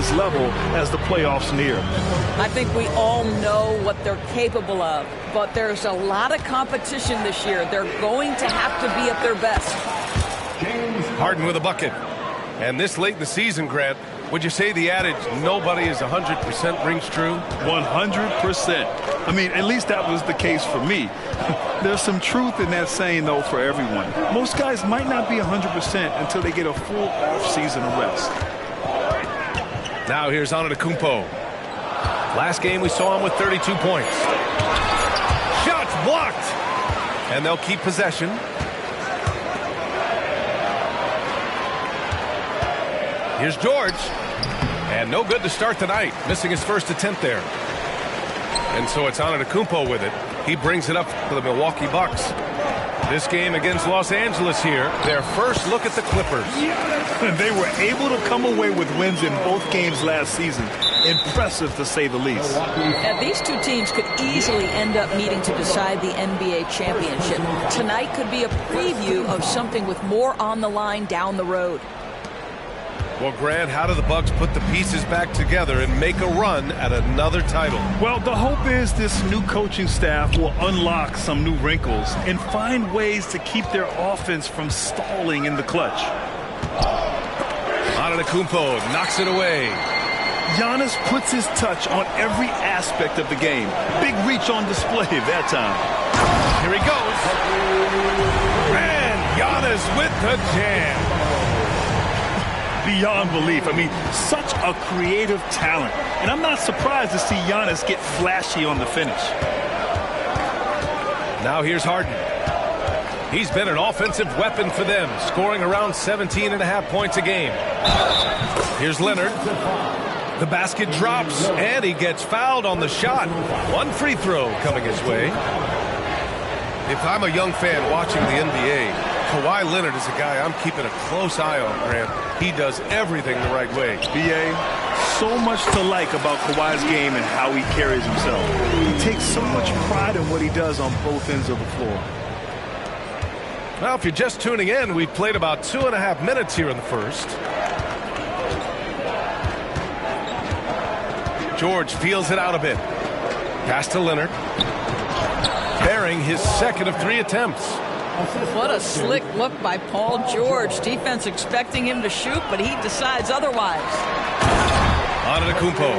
this level as the playoffs near. I think we all know what they're capable of, but there's a lot of competition this year. They're going to have to be at their best. Harden with a bucket. And this late in the season, Grant, would you say the adage, nobody is 100% rings true? 100%. I mean, at least that was the case for me. There's some truth in that saying, though, for everyone. Most guys might not be 100% until they get a full off-season of rest. Now here's Antetokounmpo. Last game we saw him with 32 points. Shots blocked. And they'll keep possession. Here's George. And no good to start tonight, missing his first attempt there. And so it's Antetokounmpo with it. He brings it up for the Milwaukee Bucks. This game against Los Angeles here, their first look at the Clippers. They were able to come away with wins in both games last season. Impressive, to say the least. Now, these two teams could easily end up meeting to decide the NBA championship. Tonight could be a preview of something with more on the line down the road. Well, Grant, how do the Bucks put the pieces back together and make a run at another title? Well, the hope is this new coaching staff will unlock some new wrinkles and find ways to keep their offense from stalling in the clutch. Antetokounmpo knocks it away. Giannis puts his touch on every aspect of the game. Big reach on display that time. Here he goes. And Giannis with the jam. Beyond belief. I mean, such a creative talent. And I'm not surprised to see Giannis get flashy on the finish. Now here's Harden. He's been an offensive weapon for them, scoring around 17.5 points a game. Here's Leonard. The basket drops, and he gets fouled on the shot. One free throw coming his way. If I'm a young fan watching the NBA, Kawhi Leonard is a guy I'm keeping a close eye on, Grant. He does everything the right way. B.A., so much to like about Kawhi's game and how he carries himself. He takes so much pride in what he does on both ends of the floor. Well, if you're just tuning in, we've played about 2.5 minutes here in the first. George feels it out a bit. Pass to Leonard. Bearing his second of 3 attempts. What a slick look by Paul George. Defense expecting him to shoot, but he decides otherwise. Antetokounmpo.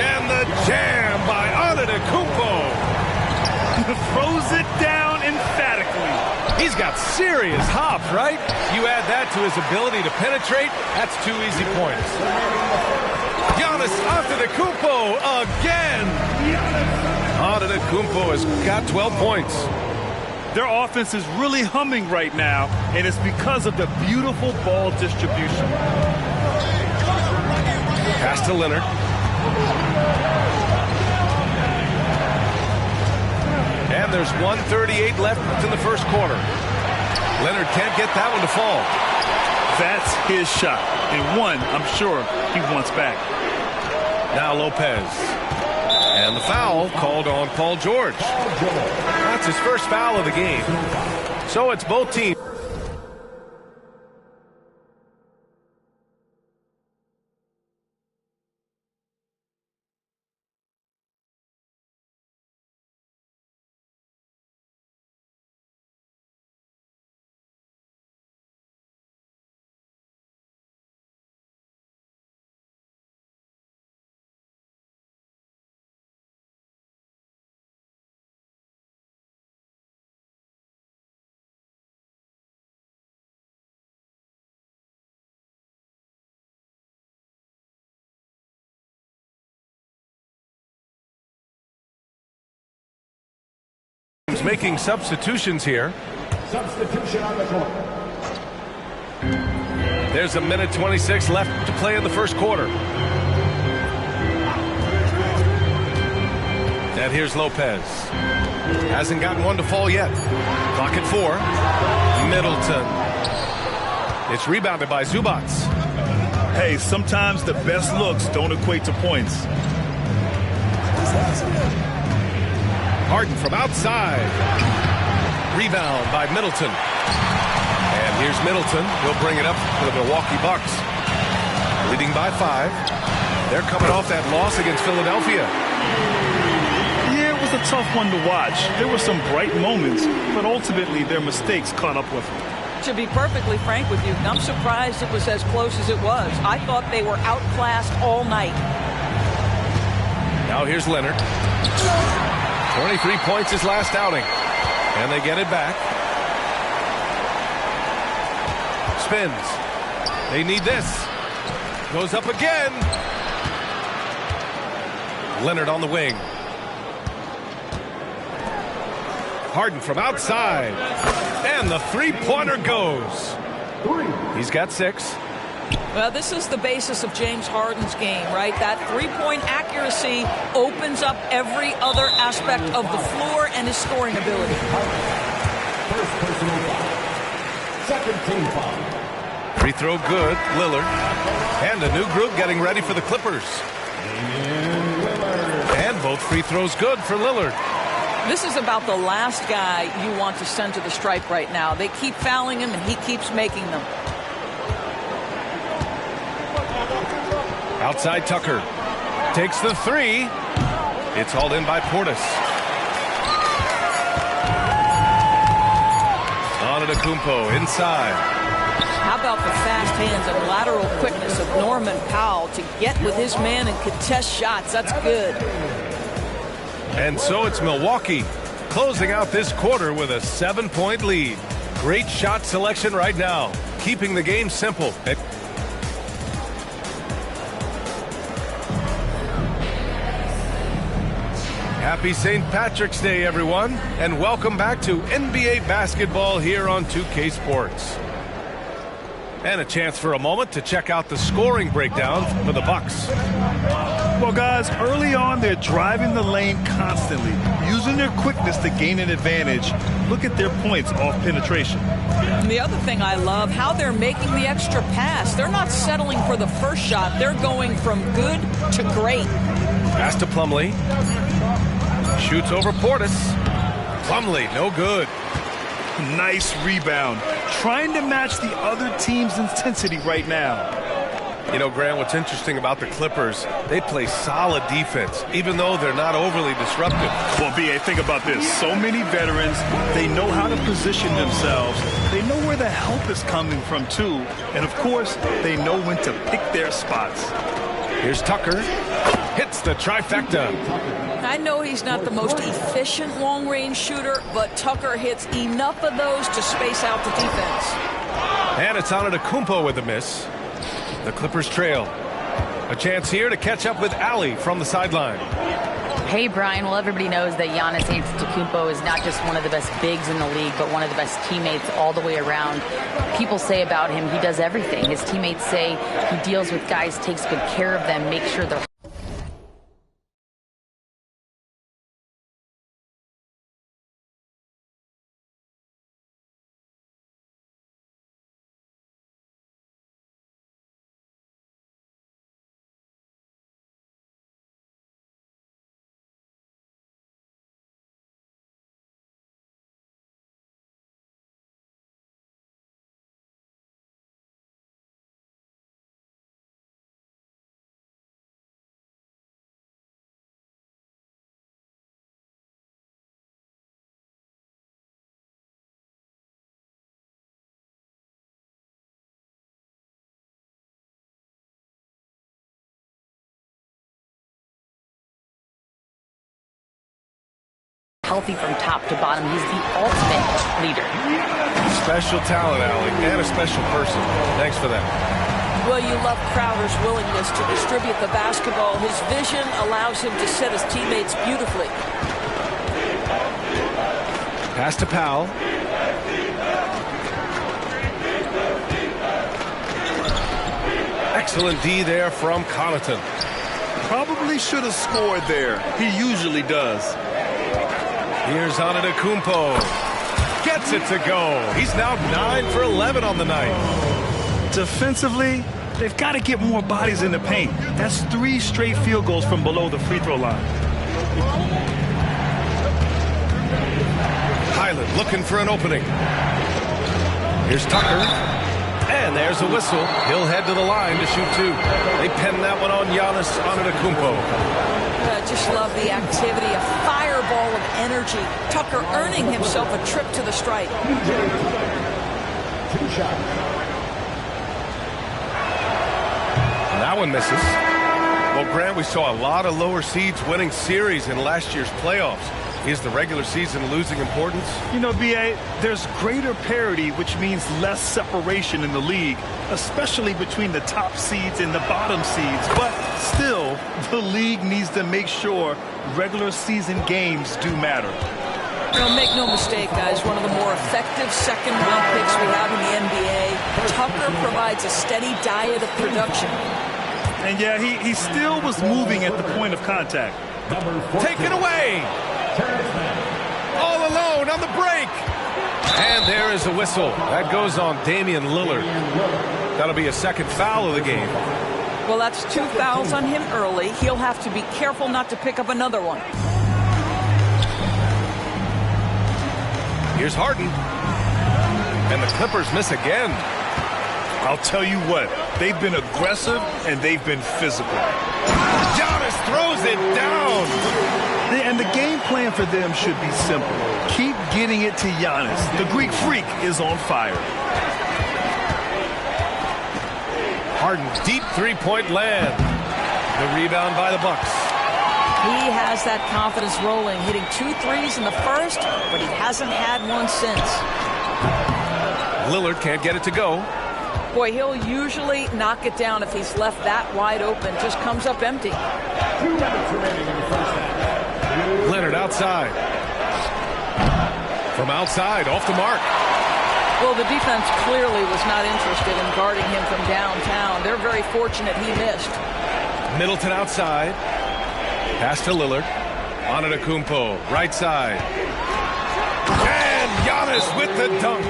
And the jam by Antetokounmpo. Throws it down emphatically. He's got serious hop, right? You add that to his ability to penetrate, that's 2 easy points. Giannis Antetokounmpo again. Antetokounmpo has got 12 points. Their offense is really humming right now, and it's because of the beautiful ball distribution. Pass to Leonard. And there's 1:38 left in the first quarter. Leonard can't get that one to fall. That's his shot, and one I'm sure he wants back. Now Lopez. And the foul called on Paul George. That's his first foul of the game. So it's both teams. Making substitutions here. Substitution on the court. There's a minute 26 left to play in the first quarter. And here's Lopez. Hasn't gotten one to fall yet. Clock at 4. Middleton. It's rebounded by Zubac. Hey, sometimes the best looks don't equate to points. Harden from outside. Rebound by Middleton. And here's Middleton. He'll bring it up for the Milwaukee Bucks. Leading by 5. They're coming off that loss against Philadelphia. Yeah, it was a tough one to watch. There were some bright moments, but ultimately their mistakes caught up with them. To be perfectly frank with you, I'm surprised it was as close as it was. I thought they were outclassed all night. Now here's Leonard. 23 points his last outing. And they get it back. Spins. They need this. Goes up again. Leonard on the wing. Harden from outside. And the three-pointer goes. He's got 6. Well, this is the basis of James Harden's game, right? That three-point accuracy opens up every other aspect of the floor and his scoring ability. First personal foul. Second team foul. Free throw good, Lillard. And a new group getting ready for the Clippers. And both free throws good for Lillard. This is about the last guy you want to send to the stripe right now. They keep fouling him, and he keeps making them. Outside Tucker. Takes the 3. It's hauled in by Portis. Antetokounmpo inside. How about the fast hands and lateral quickness of Norman Powell to get with his man and contest shots? That's good. And so it's Milwaukee closing out this quarter with a 7-point lead. Great shot selection right now, keeping the game simple. Happy St. Patrick's Day, everyone, and welcome back to NBA basketball here on 2K Sports. And a chance for a moment to check out the scoring breakdown for the Bucks. Well, guys, early on, they're driving the lane constantly, using their quickness to gain an advantage. Look at their points off penetration. And the other thing I love, how they're making the extra pass. They're not settling for the first shot. They're going from good to great. Pass to Plumlee. Shoots over Portis. Plumlee, no good. Nice rebound. Trying to match the other team's intensity right now. You know, Grant, what's interesting about the Clippers, they play solid defense, even though they're not overly disruptive. Well, B.A., think about this. So many veterans, they know how to position themselves. They know where the help is coming from, too. And, of course, they know when to pick their spots. Here's Tucker. Hits the trifecta. I know he's not the most efficient long-range shooter, but Tucker hits enough of those to space out the defense. And it's Antetokounmpo with a miss. The Clippers trail. A chance here to catch up with Allie from the sideline. Hey, Brian. Well, everybody knows that Giannis Antetokounmpo is not just one of the best bigs in the league, but one of the best teammates all the way around. People say about him, he does everything. His teammates say he deals with guys, takes good care of them, makes sure they're healthy from top to bottom. He's the ultimate leader. Special talent, Allie, and a special person. Thanks for that. Well, you love Crowder's willingness to distribute the basketball. His vision allows him to set his teammates beautifully. Pass to Powell. Excellent D there from Connaughton. Probably should have scored there. He usually does. Here's Antetokounmpo. Gets it to go. He's now 9 for 11 on the night. Defensively, they've got to get more bodies in the paint. That's 3 straight field goals from below the free throw line. Highland looking for an opening. Here's Tucker. And And there's a whistle. He'll head to the line to shoot 2. They pen that one on Giannis Antetokounmpo. I just love the activity, a fireball of energy. Tucker earning himself a trip to the stripe. 2 shots. That one misses. Well, Grant, we saw a lot of lower seeds winning series in last year's playoffs. Is the regular season losing importance? You know, B.A., there's greater parity, which means less separation in the league, especially between the top seeds and the bottom seeds. But still, the league needs to make sure regular season games do matter. Make no mistake, guys, one of the more effective second-round picks we have in the NBA. Tucker provides a steady diet of production. And yeah, he still was moving at the point of contact. Take it away! All alone on the break. And there is a whistle. That goes on Damian Lillard. That'll be a second foul of the game. Well, that's 2 fouls on him early. He'll have to be careful not to pick up another one. Here's Harden. And the Clippers miss again. I'll tell you what, they've been aggressive and they've been physical. Giannis throws it down. And the game plan for them should be simple. Keep getting it to Giannis. The Greek freak is on fire. Harden, deep three-point land. The rebound by the Bucks. He has that confidence rolling, hitting 2 threes in the first, but he hasn't had one since. Lillard can't get it to go. Boy, he'll usually knock it down if he's left that wide open. Just comes up empty. 2 minutes remaining in the first half. Leonard outside. From outside, off the mark. Well, the defense clearly was not interested in guarding him from downtown. They're very fortunate he missed. Middleton outside. Pass to Lillard. Antetokounmpo, right side. And Giannis with the dunk.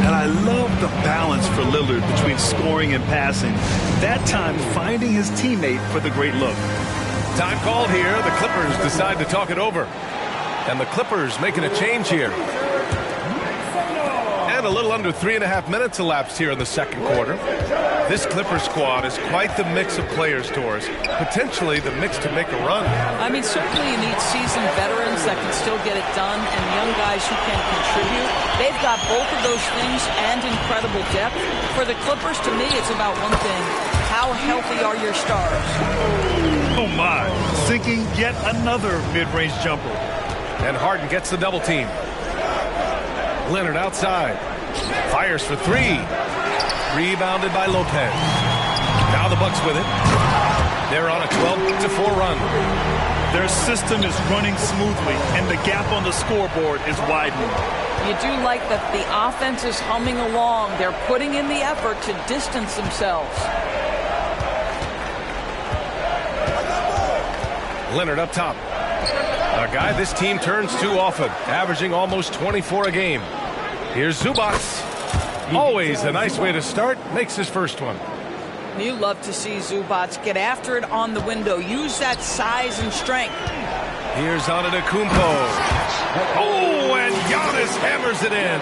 And I love the balance for Lillard between scoring and passing. That time finding his teammate for the great look. Time called here. The Clippers decide to talk it over. And the Clippers making a change here. And a little under 3.5 minutes elapsed here in the second quarter. This Clipper squad is quite the mix of players, Torres. Potentially the mix to make a run. I mean, certainly you need seasoned veterans that can still get it done and young guys who can contribute. They've got both of those things and incredible depth. For the Clippers, to me, it's about one thing. How healthy are your stars? Oh, my. Sinking yet another mid-range jumper. And Harden gets the double team. Leonard outside. Fires for 3. Rebounded by Lopez. Now the Bucks with it. They're on a 12-4 run. Their system is running smoothly, and the gap on the scoreboard is widening. You do like that the offense is humming along. They're putting in the effort to distance themselves. Leonard up top. A guy this team turns to often, averaging almost 24 a game. Here's Zubac. Always a nice way to start. Makes his first one. You love to see Zubac get after it on the window. Use that size and strength. Here's Antetokounmpo. Oh, and Giannis hammers it in.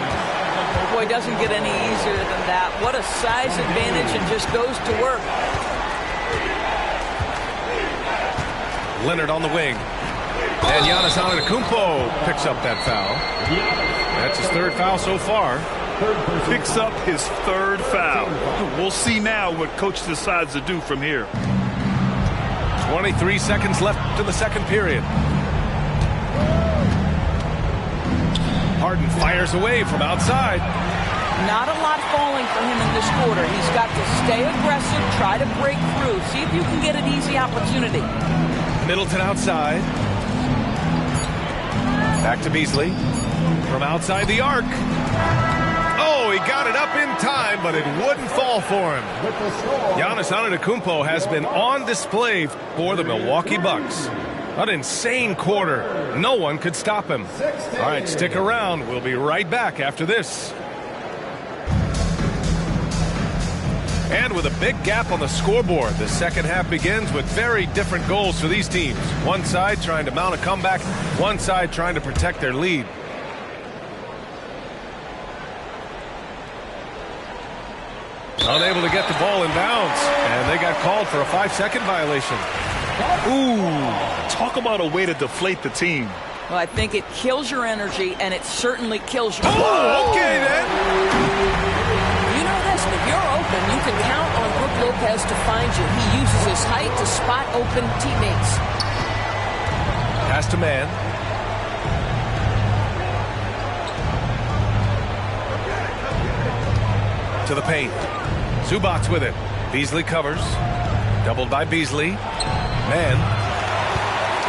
Boy, it doesn't get any easier than that. What a size advantage, and just goes to work. Leonard on the wing. And Giannis Antetokounmpo picks up that foul. That's his 3rd foul so far. Picks up his 3rd foul. We'll see now what coach decides to do from here. 23 seconds left in the second period. Harden fires away from outside. Not a lot falling for him in this quarter. He's got to stay aggressive, try to break through. See if you can get an easy opportunity. Middleton outside. Back to Beasley. From outside the arc. Oh, he got it up in time, but it wouldn't fall for him. Giannis Antetokounmpo has been on display for the Milwaukee Bucks. An insane quarter. No one could stop him. All right, stick around. We'll be right back after this. And with a big gap on the scoreboard, the second half begins with very different goals for these teams. One side trying to mount a comeback, one side trying to protect their lead. Unable to get the ball in bounds, and they got called for a 5-second violation. Ooh, talk about a way to deflate the team. Well, I think it kills your energy, and it certainly kills your... Oh, okay then. You know this, if you're open, you can count on Brook Lopez to find you. He uses his height to spot open teammates. Pass to man. To the paint. Zubac's with it. Beasley covers. Doubled by Beasley. Man.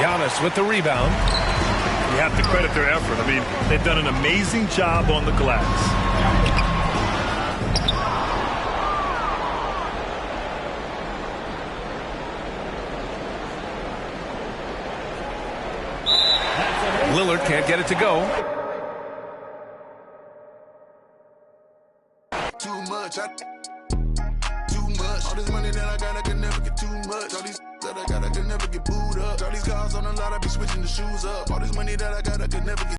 Giannis with the rebound. You have to credit their effort. I mean, they've done an amazing job on the glass. Lillard can't get it to go. Too much. All this money that I got, I can never get too much. All these that I got, I can never get booed up. All these cars on the lot, I be switching the shoes up. All this money that I got, I can never get